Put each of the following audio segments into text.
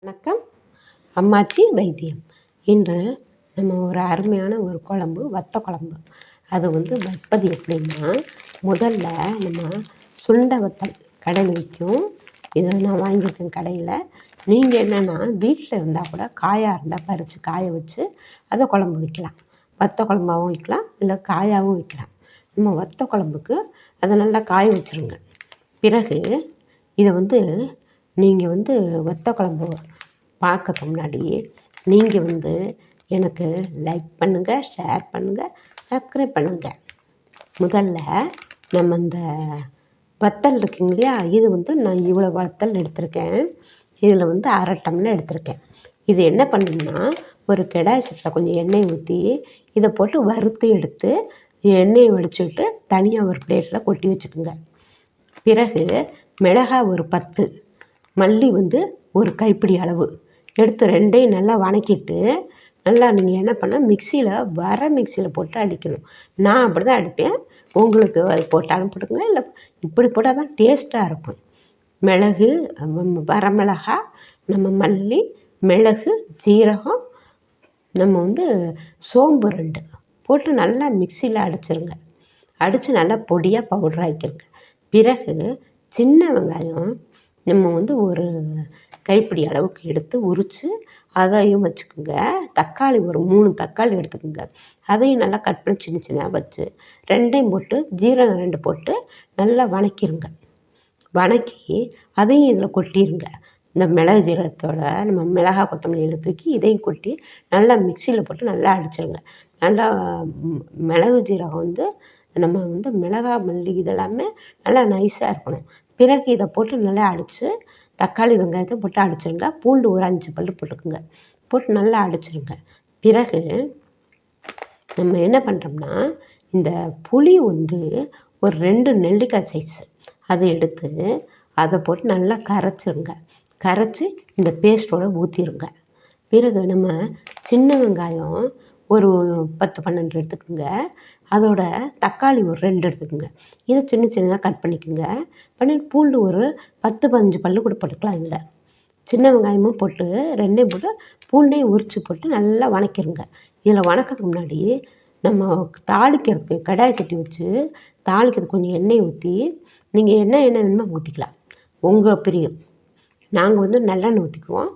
வணக்கம். அம்மாச்சி வைத்தியம். இன்று நம்ம ஒரு அருமையான ஒரு குழம்பு, வத்த குழம்பு. அது வைப்பது எப்படின்னா, முதல்ல நம்ம சுண்டை வத்தல் கடையில் விற்கும். இதை நான் வாங்கியிருக்கேன் கடையில். நீங்கள் என்னென்னா வீட்டில் இருந்தால் கூட காயாக இருந்தால் பறித்து காய வச்சு அதை குழம்பு வைக்கலாம். வத்த குழம்பாகவும் வைக்கலாம், இல்லை காயாகவும் வைக்கலாம். நம்ம வத்த குழம்புக்கு அதை நல்லா காய வச்சுருங்க. பிறகு இதை நீங்கள் வத்த குழம்பு பார்க்கறதுக்கு முன்னாடி நீங்கள் எனக்கு லைக் பண்ணுங்கள், ஷேர் பண்ணுங்கள், சப்ஸ்கிரைப் பண்ணுங்கள். முதல்ல நம்ம இந்த வத்தல் இருக்குங்க இல்லையா, இது நான் இவ்வளோ வத்தல் எடுத்திருக்கேன். இதில் அரை டம்ளர் எடுத்திருக்கேன். இது என்ன பண்ணணும்னா, ஒரு கடாய் சட்டியில் கொஞ்சம் எண்ணெய் ஊற்றி இதை போட்டு வறுத்து எடுத்து எண்ணெயை வடிச்சுட்டு தனியாக ஒரு பிளேட்டில் கொட்டி வச்சுக்கோங்க. பிறகு மிளகாய் ஒரு 10, மல்லி ஒரு கைப்பிடி அளவு எடுத்து ரெண்டையும் நல்லா வதக்கிட்டு, நல்லா நீங்கள் என்ன பண்ணால் மிக்சியில் போட்டு அடிக்கணும். நான் அப்படி தான் அடிப்பேன். உங்களுக்கு அது போட்டாலும் போட்டுக்கோங்க, இல்லை இப்படி போட்டால் தான் டேஸ்ட்டாக இருக்கும். மிளகு, வரமிளகாய், நம்ம மல்லி, மிளகு, சீரகம், நம்ம சோம்பு 2 போட்டு நல்லா மிக்சியில் அடிச்சிருங்க. அடித்து நல்லா பொடியாக பவுடர் ஆக்கிருங்க. பிறகு சின்ன வெங்காயம் நம்ம ஒரு கைப்பிடி அளவுக்கு எடுத்து உரித்து அதையும் வச்சுக்கோங்க. தக்காளி ஒரு 3 தக்காளி எடுத்துக்கோங்க. அதையும் நல்லா கட் பண்ணி சின்ன சின்னதாக வச்சு ரெண்டையும் போட்டு ஜீரகம் 2 போட்டு நல்லா வதக்கிருங்க. வதக்கி அதையும் இதில் கொட்டிடுங்க. இந்த மிளகு ஜீரகத்தோட நம்ம மிளகாய் கொத்தமல்லி தூக்கி இதையும் கொட்டி நல்லா மிக்சியில் போட்டு நல்லா அடிச்சிருங்க. நல்லா மிளகு ஜீரகம் நம்ம மிளகாய், மல்லி இதெல்லாமே நல்லா நைஸாக இருக்கணும். பிறகு இதை போட்டு நல்லா அடித்து தக்காளி வெங்காயத்தை போட்டு அடிச்சிருங்க. பூண்டு ஒரு 5 பல் போட்டுக்குங்க. போட்டு நல்லா அடிச்சிருங்க. பிறகு நம்ம என்ன பண்ணுறோம்னா, இந்த புளி ஒரு 2 நெல்லிக்காய் சைஸ் அதை எடுத்து அதை போட்டு நல்லா கரைச்சிருங்க. கரைச்சி இந்த பேஸ்ட்டோடு ஊற்றிருங்க. பிறகு நம்ம சின்ன வெங்காயம் ஒரு 10, 12 எடுத்துக்கோங்க. அதோட தக்காளி ஒரு 2 எடுத்துக்கோங்க. இதை சின்ன சின்னதாக கட் பண்ணிக்கோங்க. பூண்டு ஒரு 10, 15 பல் கூட போட்டுக்கலாம். இதில் சின்ன வெங்காயமும் போட்டு 2டையும் போட்டு பூண்டையும் உரித்து போட்டு நல்லா வதக்கிருங்க. இதில் வதக்கிறதுக்கு முன்னாடி நம்ம தாளிக்கிறதுக்கு கடாய் சட்டி வச்சு தாளிக்கிறதுக்கு கொஞ்சம் எண்ணெய் ஊற்றி, நீங்கள் எண்ணெய் வேணுமோ ஊற்றிக்கலாம், உங்கள் பிரியம். நாங்கள் நல்லெண்ணெய் ஊற்றிக்குவோம்.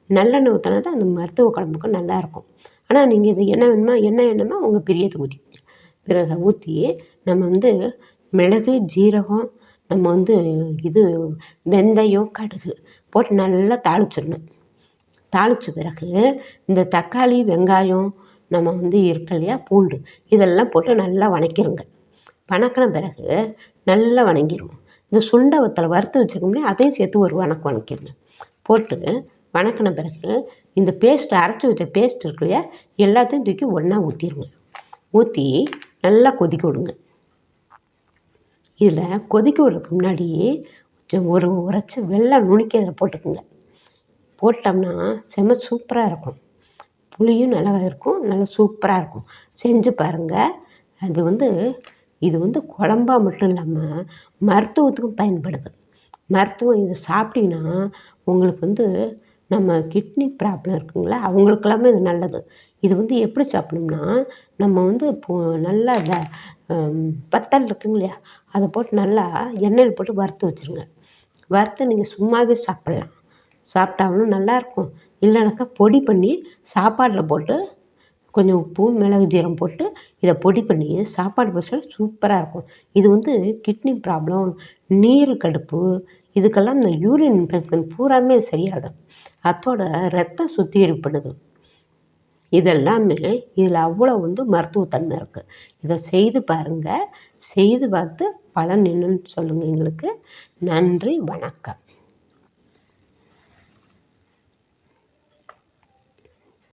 நல்லெண்ணெய் ஊற்றினா தான் அந்த மருத்துவ குழம்புக்கு நல்லாயிருக்கும். ஆனால் நீங்கள் இது என்ன வேணுமோ உங்கள் பிரியத்தை ஊற்றிக்கோங்க. பிறகு ஊற்றி நம்ம மிளகு, ஜீரகம், நம்ம இது வெந்தயம், கடுகு போட்டு நல்லா தாளிச்சிடணும். தாளித்த பிறகு இந்த தக்காளி, வெங்காயம், நம்ம இருக்கு இல்லையா பூண்டு, இதெல்லாம் போட்டு நல்லா வதக்கிருங்க. வதக்கின பிறகு நல்லா வதங்கிடும். இந்த சுண்டை வத்தலை வறுத்து வச்சுக்கோங்க, அதையும் சேர்த்து ஒரு வதக்கிடுங்க. போட்டு வதக்கின பிறகு இந்த அரைச்சி வச்ச பேஸ்ட் இருக்கு இல்லையா, எல்லாத்தையும் தூக்கி ஒன்றா ஊற்றிடுங்க. ஊற்றி நல்லா கொதிக்க விடுங்க. இதில் கொதிக்க விடுறதுக்கு முன்னாடி ஒரு உரைச்சி வெல்லம் நுணுக்கி அதில் போட்டுக்கோங்க. போட்டோம்னா செம்ம சூப்பராக இருக்கும். புளியும் நல்லா இருக்கும், நல்லா சூப்பராக இருக்கும். செஞ்சு பாருங்கள். அது இது குழம்பா மட்டும் இல்லாமல் மருத்துவத்துக்கும் பயன்படுது. மருத்துவம் இதை சாப்பிட்டீங்கன்னா உங்களுக்கு நம்ம கிட்னி ப்ராப்ளம் இருக்குங்களா, அவங்களுக்கெல்லாமே இது நல்லது. இது எப்படி சாப்பிடணும்னா, நம்ம நல்லா வத்தல் இருக்குங்க இல்லையா, அதை போட்டு நல்லா எண்ணெயில் போட்டு வறுத்து வச்சுருங்க. வறுத்து நீங்கள் சும்மாவே சாப்பிட்லாம். சாப்பிட்டாலும் நல்லாயிருக்கும். இல்லைனாக்கா பொடி பண்ணி சாப்பாட்டில் போட்டு கொஞ்சம் உப்பு, மிளகு, ஜீரகம் போட்டு இதை பொடி பண்ணி சாப்பாடு பசங்க சூப்பராக இருக்கும். இது கிட்னி ப்ராப்ளம், நீர் கடுப்பு, இதுக்கெல்லாம் இந்த யூரின் இன்ஃபெக்ஷன் பூராமே சரியாகிடும். அதோட ரத்தம் சுத்திகரிப்படுது. இதெல்லாமே இதில் அவ்வளோ மருத்துவத்தன்மை இருக்குது. இதை செய்து பாருங்கள். செய்து பார்த்து பலன் என்னன்னு சொல்லுங்கள் எங்களுக்கு. நன்றி, வணக்கம்.